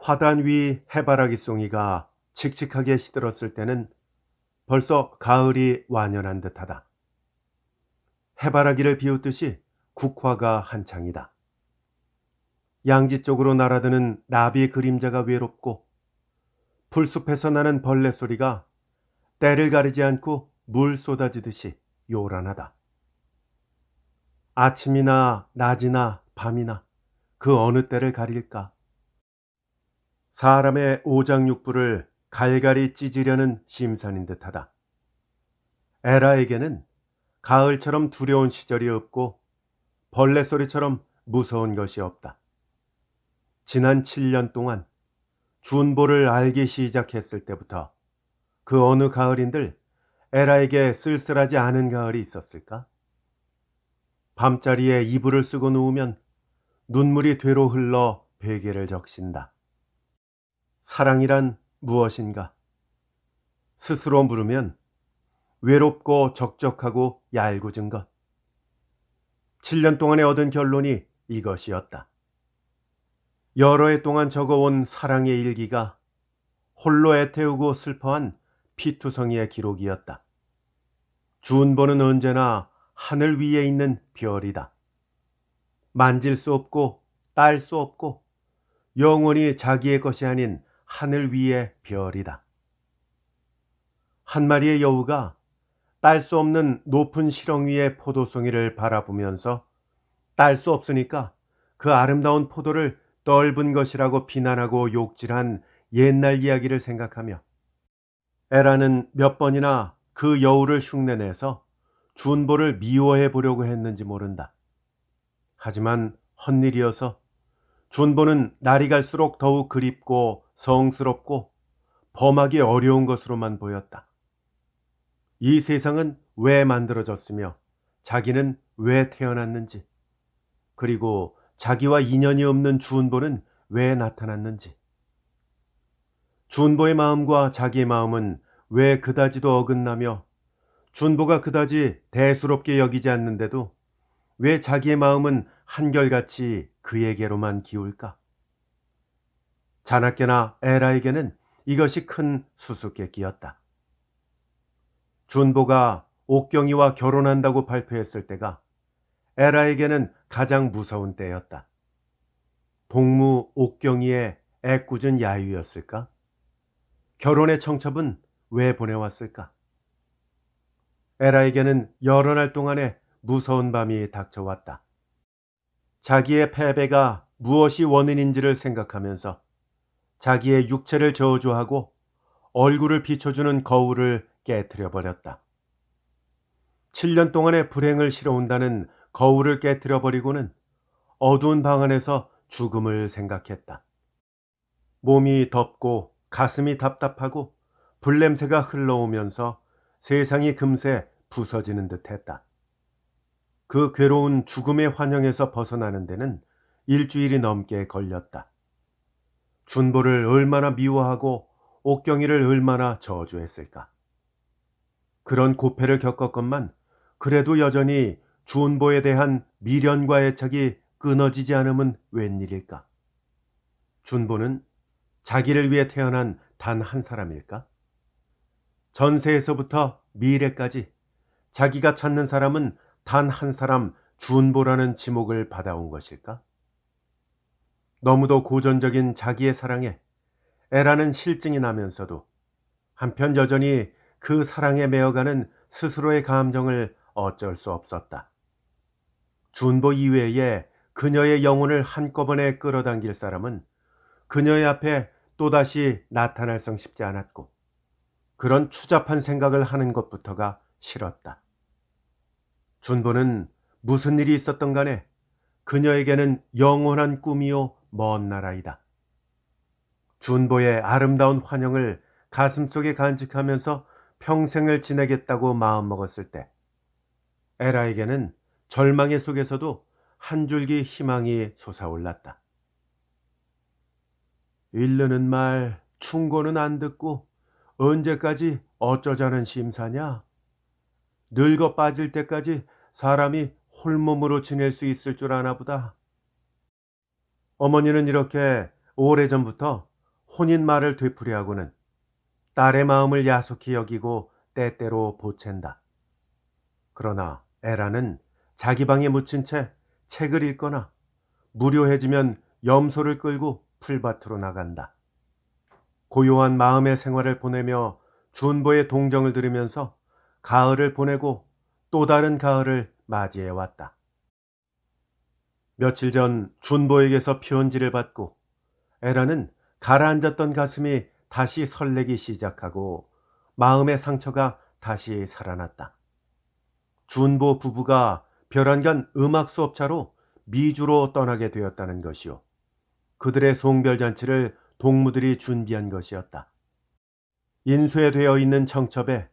화단 위 해바라기 송이가 칙칙하게 시들었을 때는 벌써 가을이 완연한 듯하다. 해바라기를 비웃듯이 국화가 한창이다. 양지 쪽으로 날아드는 나비 그림자가 외롭고 풀숲에서 나는 벌레 소리가 때를 가리지 않고 물 쏟아지듯이 요란하다. 아침이나 낮이나 밤이나 그 어느 때를 가릴까? 사람의 오장육부를 갈갈이 찢으려는 심산인 듯하다. 에라에게는 가을처럼 두려운 시절이 없고 벌레 소리처럼 무서운 것이 없다. 지난 7년 동안 준보를 알기 시작했을 때부터 그 어느 가을인들 에라에게 쓸쓸하지 않은 가을이 있었을까? 밤자리에 이불을 쓰고 누우면 눈물이 되로 흘러 베개를 적신다. 사랑이란 무엇인가? 스스로 물으면 외롭고 적적하고 얄궂은 것. 7년 동안에 얻은 결론이 이것이었다. 여러 해 동안 적어온 사랑의 일기가 홀로 애태우고 슬퍼한 피투성이의 기록이었다. 준보는 언제나 하늘 위에 있는 별이다. 만질 수 없고 딸 수 없고 영원히 자기의 것이 아닌 하늘 위의 별이다. 한 마리의 여우가 딸 수 없는 높은 실ong 위의 포도송이를 바라보면서 딸 수 없으니까 그 아름다운 포도를 떫은 것이라고 비난하고 욕질한 옛날 이야기를 생각하며 에라는 몇 번이나 그 여우를 흉내내서 준보를 미워해 보려고 했는지 모른다. 하지만 헛일이어서 준보는 날이 갈수록 더욱 그립고 성스럽고 범하기 어려운 것으로만 보였다. 이 세상은 왜 만들어졌으며 자기는 왜 태어났는지, 그리고 자기와 인연이 없는 준보는 왜 나타났는지, 준보의 마음과 자기의 마음은 왜 그다지도 어긋나며 준보가 그다지 대수롭게 여기지 않는데도 왜 자기의 마음은 한결같이 그에게로만 기울까? 자나깨나 에라에게는 이것이 큰 수수께끼였다. 준보가 옥경이와 결혼한다고 발표했을 때가 에라에게는 가장 무서운 때였다. 동무 옥경이의 애꿎은 야유였을까? 결혼의 청첩은 왜 보내왔을까? 에라에게는 여러 날 동안에 무서운 밤이 닥쳐왔다. 자기의 패배가 무엇이 원인인지를 생각하면서 자기의 육체를 저주하고 얼굴을 비춰주는 거울을 깨트려 버렸다. 7년 동안의 불행을 실어온다는 거울을 깨트려 버리고는 어두운 방 안에서 죽음을 생각했다. 몸이 덥고 가슴이 답답하고 불냄새가 흘러오면서 세상이 금세 부서지는 듯했다. 그 괴로운 죽음의 환영에서 벗어나는 데는 일주일이 넘게 걸렸다. 준보를 얼마나 미워하고 옥경이를 얼마나 저주했을까. 그런 고패를 겪었건만 그래도 여전히 준보에 대한 미련과 애착이 끊어지지 않음은 웬일일까? 준보는 자기를 위해 태어난 단 한 사람일까? 전세에서부터 미래까지 자기가 찾는 사람은 단 한 사람 준보라는 지목을 받아온 것일까? 너무도 고전적인 자기의 사랑에 애라는 실증이 나면서도 한편 여전히 그 사랑에 매어가는 스스로의 감정을 어쩔 수 없었다. 준보 이외에 그녀의 영혼을 한꺼번에 끌어당길 사람은 그녀의 앞에 또다시 나타날 성 싶지 않았고 그런 추잡한 생각을 하는 것부터가 싫었다. 준보는 무슨 일이 있었던 간에 그녀에게는 영원한 꿈이요 먼 나라이다. 준보의 아름다운 환영을 가슴속에 간직하면서 평생을 지내겠다고 마음먹었을 때 에라에게는 절망의 속에서도 한 줄기 희망이 솟아올랐다. 일르는 말 충고는 안 듣고 언제까지 어쩌자는 심사냐? 늙어 빠질 때까지 사람이 홀몸으로 지낼 수 있을 줄 아나 보다. 어머니는 이렇게 오래전부터 혼인 말을 되풀이하고는 딸의 마음을 야속히 여기고 때때로 보챈다. 그러나 에라는 자기 방에 묻힌 채 책을 읽거나 무료해지면 염소를 끌고 풀밭으로 나간다. 고요한 마음의 생활을 보내며 준보의 동정을 들으면서 가을을 보내고 또 다른 가을을 맞이해 왔다. 며칠 전 준보에게서 편지를 받고 에라는 가라앉았던 가슴이 다시 설레기 시작하고 마음의 상처가 다시 살아났다. 준보 부부가 별안간 음악 수업차로 미주로 떠나게 되었다는 것이요. 그들의 송별잔치를 동무들이 준비한 것이었다. 인쇄 되어 있는 청첩에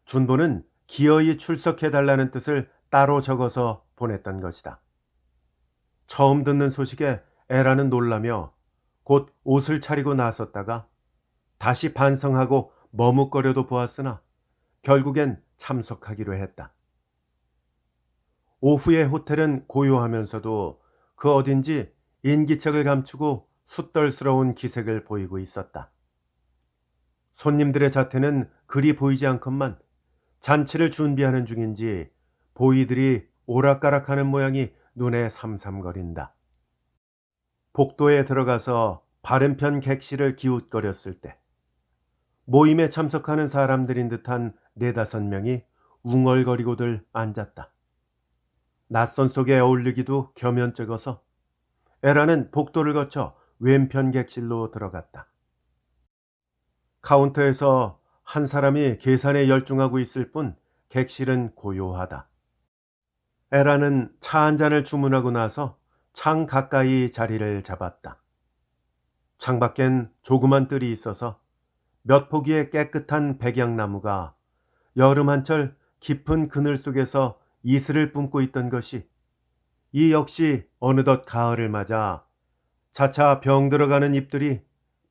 준보는 기어이 출석해달라는 뜻을 따로 적어서 보냈던 것이다. 처음 듣는 소식에 에라는 놀라며 곧 옷을 차리고 나섰다가 다시 반성하고 머뭇거려도 보았으나 결국엔 참석하기로 했다. 오후의 호텔은 고요하면서도 그 어딘지 인기척을 감추고 숫덜스러운 기색을 보이고 있었다. 손님들의 자태는 그리 보이지 않건만 잔치를 준비하는 중인지 보이들이 오락가락하는 모양이 눈에 삼삼거린다. 복도에 들어가서 바른편 객실을 기웃거렸을 때 모임에 참석하는 사람들인 듯한 네다섯 명이 웅얼거리고들 앉았다. 낯선 속에 어울리기도 겸연쩍어서 에라는 복도를 거쳐 왼편 객실로 들어갔다. 카운터에서 한 사람이 계산에 열중하고 있을 뿐 객실은 고요하다. 에라는 차 한 잔을 주문하고 나서 창 가까이 자리를 잡았다. 창밖엔 조그만 뜰이 있어서 몇 포기의 깨끗한 백양나무가 여름 한철 깊은 그늘 속에서 이슬을 뿜고 있던 것이 이 역시 어느덧 가을을 맞아 차차 병들어가는 잎들이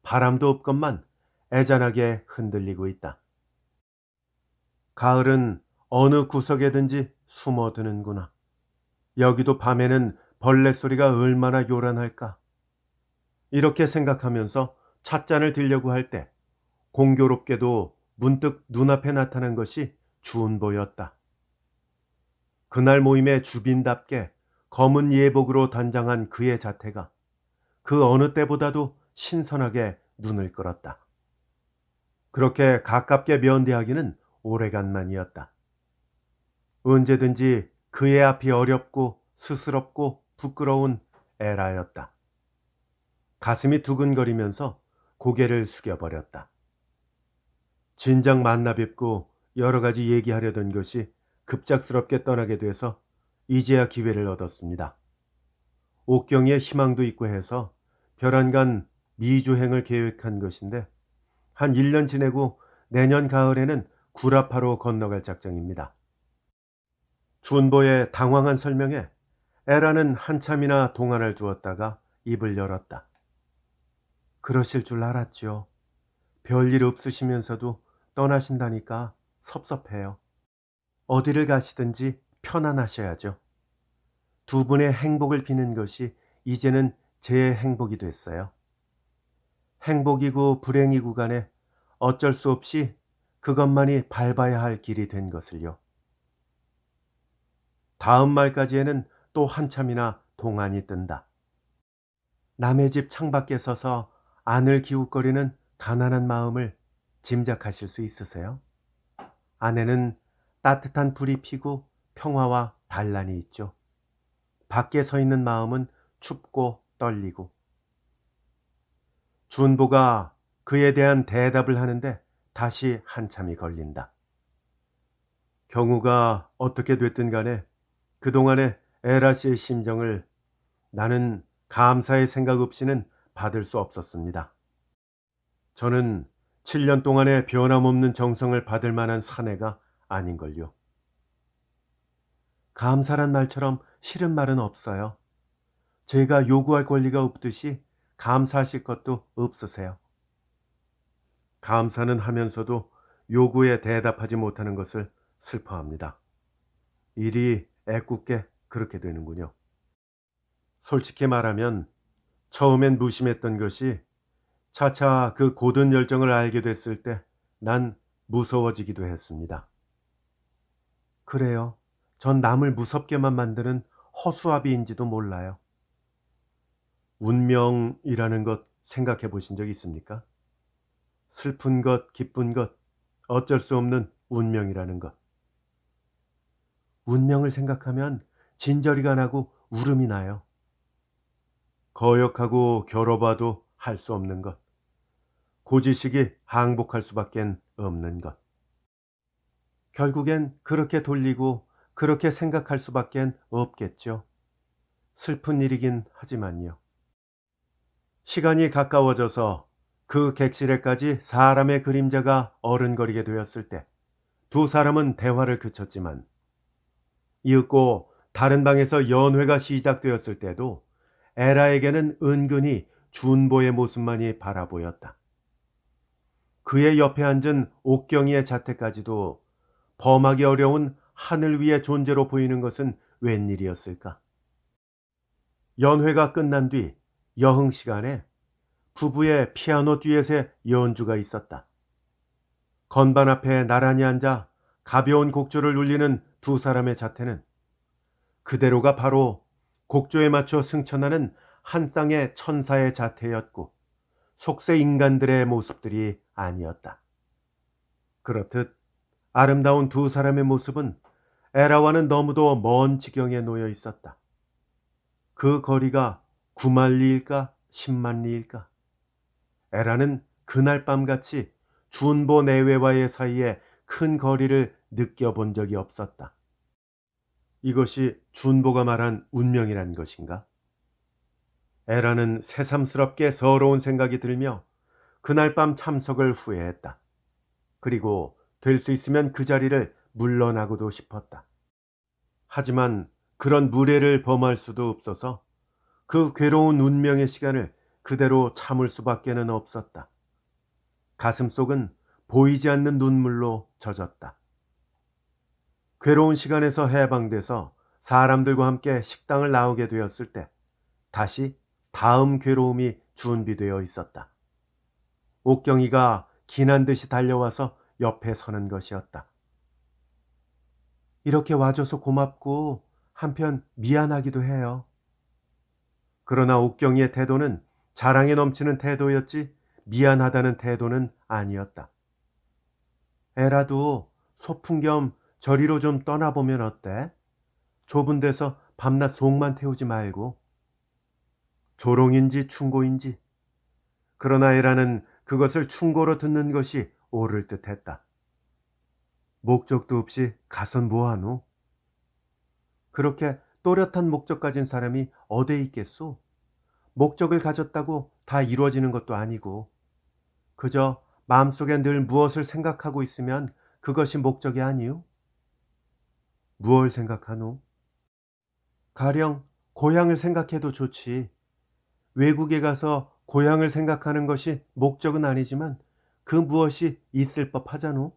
바람도 없건만 애잔하게 흔들리고 있다. 가을은 어느 구석에든지 숨어드는구나. 여기도 밤에는 벌레 소리가 얼마나 요란할까. 이렇게 생각하면서 찻잔을 들려고 할 때 공교롭게도 문득 눈앞에 나타난 것이 준보였다. 그날 모임의 주빈답게 검은 예복으로 단장한 그의 자태가 그 어느 때보다도 신선하게 눈을 끌었다. 그렇게 가깝게 면대하기는 오래간만이었다. 언제든지 그의 앞이 어렵고 스스럽고 부끄러운 에라였다. 가슴이 두근거리면서 고개를 숙여버렸다. 진작 만나 뵙고 여러 가지 얘기하려던 것이 급작스럽게 떠나게 돼서 이제야 기회를 얻었습니다. 옥경이의 희망도 있고 해서 별안간 미주행을 계획한 것인데 한 1년 지내고 내년 가을에는 구라파로 건너갈 작정입니다. 준보의 당황한 설명에 에라는 한참이나 동안을 두었다가 입을 열었다. 그러실 줄 알았죠. 별일 없으시면서도 떠나신다니까 섭섭해요. 어디를 가시든지 편안하셔야죠. 두 분의 행복을 비는 것이 이제는 제 행복이 됐어요. 행복이고 불행이고 간에 어쩔 수 없이 그것만이 밟아야 할 길이 된 것을요. 다음 말까지에는 또 한참이나 동안이 뜬다. 남의 집 창밖에 서서 안을 기웃거리는 가난한 마음을 짐작하실 수 있으세요? 안에는 따뜻한 불이 피고 평화와 단란이 있죠. 밖에 서 있는 마음은 춥고 떨리고. 준보가 그에 대한 대답을 하는데 다시 한참이 걸린다. 경우가 어떻게 됐든 간에 그동안의 에라 씨의 심정을 나는 감사의 생각 없이는 받을 수 없었습니다. 저는 7년 동안의 변함없는 정성을 받을 만한 사내가 아닌걸요. 감사란 말처럼 싫은 말은 없어요. 제가 요구할 권리가 없듯이 감사하실 것도 없으세요. 감사는 하면서도 요구에 대답하지 못하는 것을 슬퍼합니다. 일이 애꿎게 그렇게 되는군요. 솔직히 말하면 처음엔 무심했던 것이 차차 그 고든 열정을 알게 됐을 때 난 무서워지기도 했습니다. 그래요. 전 남을 무섭게만 만드는 허수아비인지도 몰라요. 운명이라는 것 생각해 보신 적 있습니까? 슬픈 것, 기쁜 것, 어쩔 수 없는 운명이라는 것. 운명을 생각하면 진저리가 나고 울음이 나요. 거역하고 겨뤄봐도 할 수 없는 것. 고지식이 항복할 수밖엔 없는 것. 결국엔 그렇게 돌리고 그렇게 생각할 수밖엔 없겠죠. 슬픈 일이긴 하지만요. 시간이 가까워져서 그 객실에까지 사람의 그림자가 어른거리게 되었을 때 두 사람은 대화를 그쳤지만 이윽고 다른 방에서 연회가 시작되었을 때도 에라에게는 은근히 준보의 모습만이 바라보였다. 그의 옆에 앉은 옥경이의 자태까지도 범하기 어려운 하늘 위의 존재로 보이는 것은 웬일이었을까? 연회가 끝난 뒤 여흥 시간에 부부의 피아노 듀엣의 연주가 있었다. 건반 앞에 나란히 앉아 가벼운 곡조를 울리는 두 사람의 자태는 그대로가 바로 곡조에 맞춰 승천하는 한 쌍의 천사의 자태였고 속세 인간들의 모습들이 아니었다. 그렇듯 아름다운 두 사람의 모습은 에라와는 너무도 먼 지경에 놓여 있었다. 그 거리가 9만 리일까 10만 리일까? 에라는 그날 밤같이 준보 내외와의 사이에 큰 거리를 느껴본 적이 없었다. 이것이 준보가 말한 운명이란 것인가? 에라는 새삼스럽게 서러운 생각이 들며 그날 밤 참석을 후회했다. 그리고 될 수 있으면 그 자리를 물러나고도 싶었다. 하지만 그런 무례를 범할 수도 없어서 그 괴로운 운명의 시간을 그대로 참을 수밖에는 없었다. 가슴속은 보이지 않는 눈물로 젖었다. 괴로운 시간에서 해방돼서 사람들과 함께 식당을 나오게 되었을 때 다시 다음 괴로움이 준비되어 있었다. 옥경이가 기난 듯이 달려와서 옆에 서는 것이었다. 이렇게 와줘서 고맙고 한편 미안하기도 해요. 그러나 옥경이의 태도는 자랑에 넘치는 태도였지 미안하다는 태도는 아니었다. 에라도 소풍 겸 저리로 좀 떠나보면 어때? 좁은 데서 밤낮 속만 태우지 말고. 조롱인지 충고인지. 그러나 에라는 그것을 충고로 듣는 것이 옳을 듯했다. 목적도 없이 가선 뭐하노? 그렇게 또렷한 목적 가진 사람이 어디에 있겠소? 목적을 가졌다고 다 이루어지는 것도 아니고 그저 마음속에 늘 무엇을 생각하고 있으면 그것이 목적이 아니오? 무엇을 생각하노? 가령 고향을 생각해도 좋지. 외국에 가서 고향을 생각하는 것이 목적은 아니지만 그 무엇이 있을 법하잖오.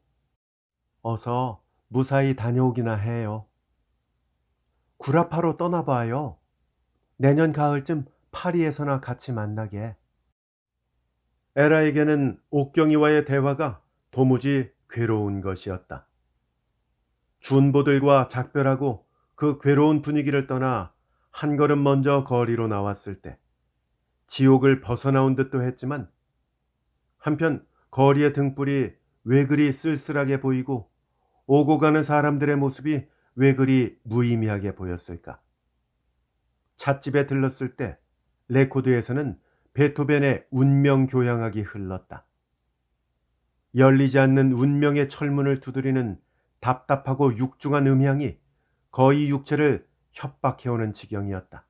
어서 무사히 다녀오기나 해요. 구라파로 떠나봐요. 내년 가을쯤 파리에서나 같이 만나게. 에라에게는 옥경이와의 대화가 도무지 괴로운 것이었다. 준보들과 작별하고 그 괴로운 분위기를 떠나 한 걸음 먼저 거리로 나왔을 때 지옥을 벗어나온 듯도 했지만 한편 거리의 등불이 왜 그리 쓸쓸하게 보이고 오고 가는 사람들의 모습이 왜 그리 무의미하게 보였을까? 찻집에 들렀을 때 레코드에서는 베토벤의 운명 교향악이 흘렀다. 열리지 않는 운명의 철문을 두드리는 답답하고 육중한 음향이 거의 육체를 협박해오는 지경이었다.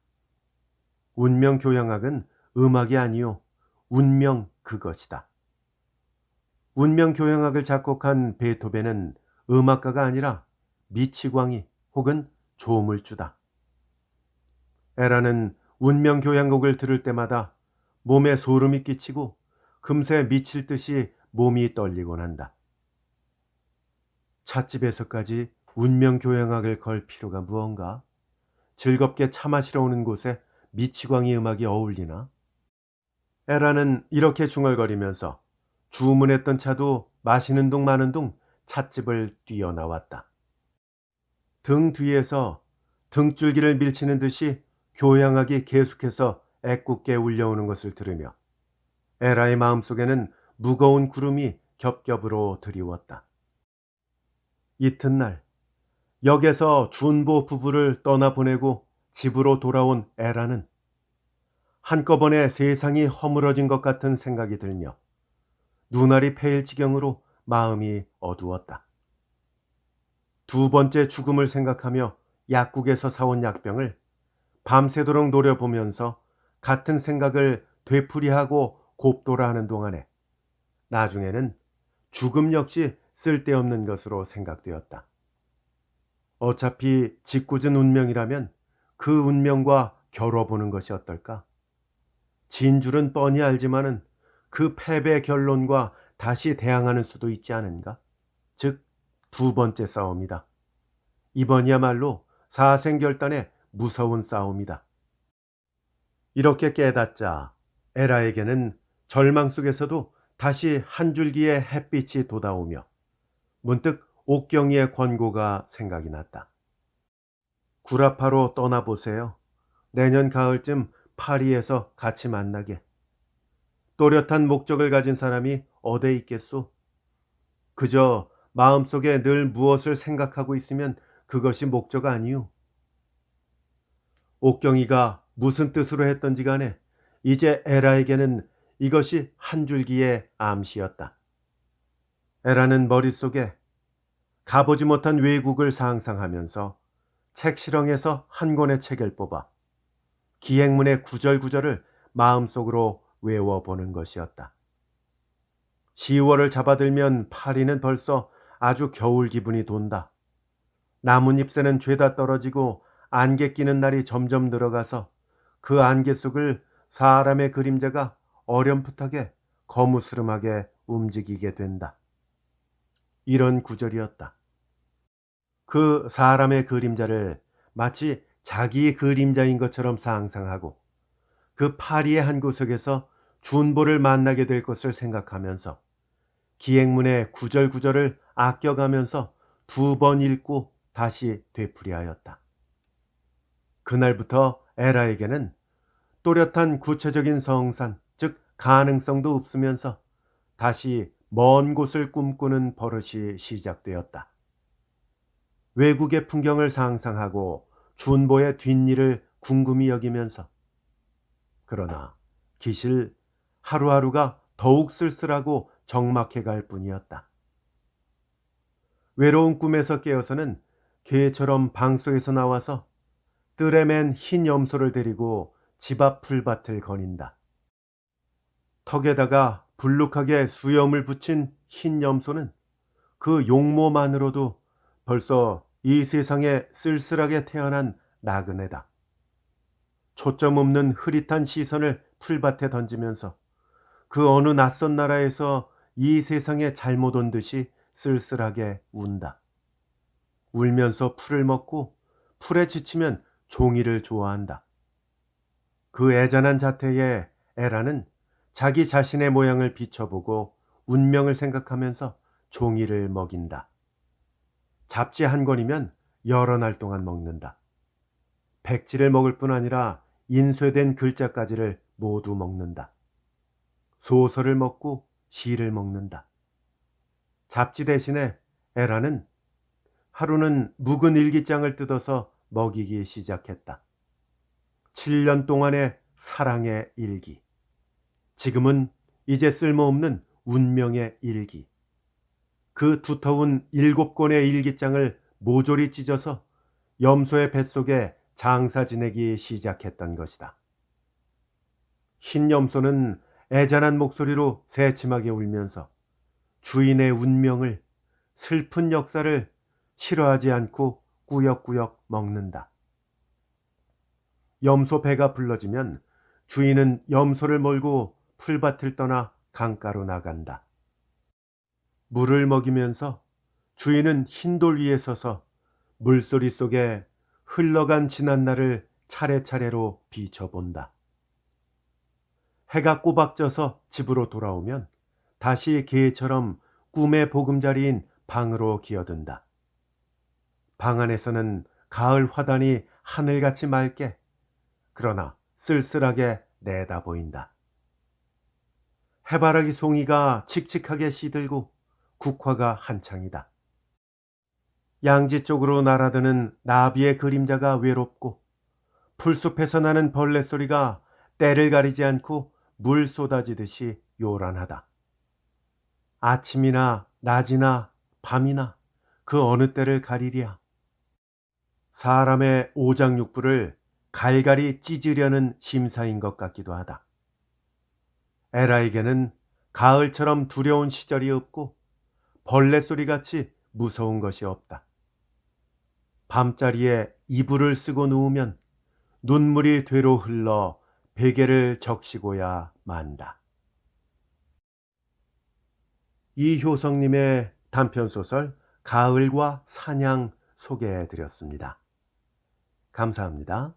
운명 교향악은 음악이 아니요 운명 그것이다. 운명 교향악을 작곡한 베토벤은 음악가가 아니라 미치광이 혹은 조물주다. 에라는 운명 교향곡을 들을 때마다 몸에 소름이 끼치고 금세 미칠 듯이 몸이 떨리곤 한다. 찻집에서까지 운명 교향악을 걸 필요가 무언가? 즐겁게 차 마시러 오는 곳에 미치광이 음악이 어울리나? 에라는 이렇게 중얼거리면서 주문했던 차도 마시는 둥 마는 둥 찻집을 뛰어나왔다. 등 뒤에서 등줄기를 밀치는 듯이 교양하게 계속해서 애꿎게 울려오는 것을 들으며 에라의 마음속에는 무거운 구름이 겹겹으로 드리웠다. 이튿날 역에서 준보 부부를 떠나보내고 집으로 돌아온 에라는 한꺼번에 세상이 허물어진 것 같은 생각이 들며 눈알이 패일 지경으로 마음이 어두웠다. 두 번째 죽음을 생각하며 약국에서 사온 약병을 밤새도록 노려보면서 같은 생각을 되풀이하고 곱돌아 하는 동안에 나중에는 죽음 역시 쓸데없는 것으로 생각되었다. 어차피 짓궂은 운명이라면 그 운명과 겨뤄보는 것이 어떨까? 진줄은 뻔히 알지만은 그 패배 결론과 다시 대항하는 수도 있지 않은가? 즉, 두 번째 싸움이다. 이번이야말로 사생결단의 무서운 싸움이다. 이렇게 깨닫자 에라에게는 절망 속에서도 다시 한 줄기의 햇빛이 돋아오며 문득 옥경이의 권고가 생각이 났다. 구라파로 떠나보세요. 내년 가을쯤 파리에서 같이 만나게. 또렷한 목적을 가진 사람이 어디에 있겠소? 그저 마음속에 늘 무엇을 생각하고 있으면 그것이 목적 아니오. 옥경이가 무슨 뜻으로 했던지 간에 이제 에라에게는 이것이 한 줄기의 암시였다. 에라는 머릿속에 가보지 못한 외국을 상상하면서 책실형에서 한 권의 책을 뽑아 기행문의 구절구절을 마음속으로 외워보는 것이었다. 10월을 잡아들면 파리는 벌써 아주 겨울 기분이 돈다. 나뭇잎새는 죄다 떨어지고 안개 끼는 날이 점점 들어가서 그 안개 속을 사람의 그림자가 어렴풋하게 거무스름하게 움직이게 된다. 이런 구절이었다. 그 사람의 그림자를 마치 자기 그림자인 것처럼 상상하고 그 파리의 한 구석에서 준보를 만나게 될 것을 생각하면서 기행문의 구절구절을 아껴가면서 2번 읽고 다시 되풀이하였다. 그날부터 에라에게는 또렷한 구체적인 성산, 즉 가능성도 없으면서 다시 먼 곳을 꿈꾸는 버릇이 시작되었다. 외국의 풍경을 상상하고 준보의 뒷일을 궁금히 여기면서 그러나 기실 하루하루가 더욱 쓸쓸하고 적막해갈 뿐이었다. 외로운 꿈에서 깨어서는 개처럼 방속에서 나와서 뜰에 맨 흰 염소를 데리고 집 앞 풀밭을 거닌다. 턱에다가 불룩하게 수염을 붙인 흰 염소는 그 용모만으로도 벌써 이 세상에 쓸쓸하게 태어난 나그네다. 초점 없는 흐릿한 시선을 풀밭에 던지면서 그 어느 낯선 나라에서 이 세상에 잘못 온 듯이 쓸쓸하게 운다. 울면서 풀을 먹고 풀에 지치면 종이를 좋아한다. 그 애잔한 자태에 에라는 자기 자신의 모양을 비춰보고 운명을 생각하면서 종이를 먹인다. 잡지 한 권이면 여러 날 동안 먹는다. 백지를 먹을 뿐 아니라 인쇄된 글자까지를 모두 먹는다. 소설을 먹고 시를 먹는다. 잡지 대신에 에라는 하루는 묵은 일기장을 뜯어서 먹이기 시작했다. 7년 동안의 사랑의 일기. 지금은 이제 쓸모없는 운명의 일기. 그 두터운 7권의 일기장을 모조리 찢어서 염소의 뱃속에 장사 지내기 시작했던 것이다. 흰 염소는 애잔한 목소리로 새침하게 울면서 주인의 운명을, 슬픈 역사를 싫어하지 않고 꾸역꾸역 먹는다. 염소 배가 불러지면 주인은 염소를 몰고 풀밭을 떠나 강가로 나간다. 물을 먹이면서 주인은 흰돌 위에 서서 물소리 속에 흘러간 지난 날을 차례차례로 비춰본다. 해가 꼬박져서 집으로 돌아오면 다시 개처럼 꿈의 보금자리인 방으로 기어든다. 방 안에서는 가을 화단이 하늘같이 맑게, 그러나 쓸쓸하게 내다 보인다. 해바라기 송이가 칙칙하게 시들고 국화가 한창이다. 양지 쪽으로 날아드는 나비의 그림자가 외롭고 풀숲에서 나는 벌레 소리가 때를 가리지 않고 물 쏟아지듯이 요란하다. 아침이나 낮이나 밤이나 그 어느 때를 가리랴. 사람의 오장육부를 갈갈이 찢으려는 심사인 것 같기도 하다. 에라에게는 가을처럼 두려운 시절이 없고 벌레 소리같이 무서운 것이 없다. 밤자리에 이불을 쓰고 누우면 눈물이 되로 흘러 베개를 적시고야 만다. 이효성님의 단편소설 가을과 사냥 소개해 드렸습니다. 감사합니다.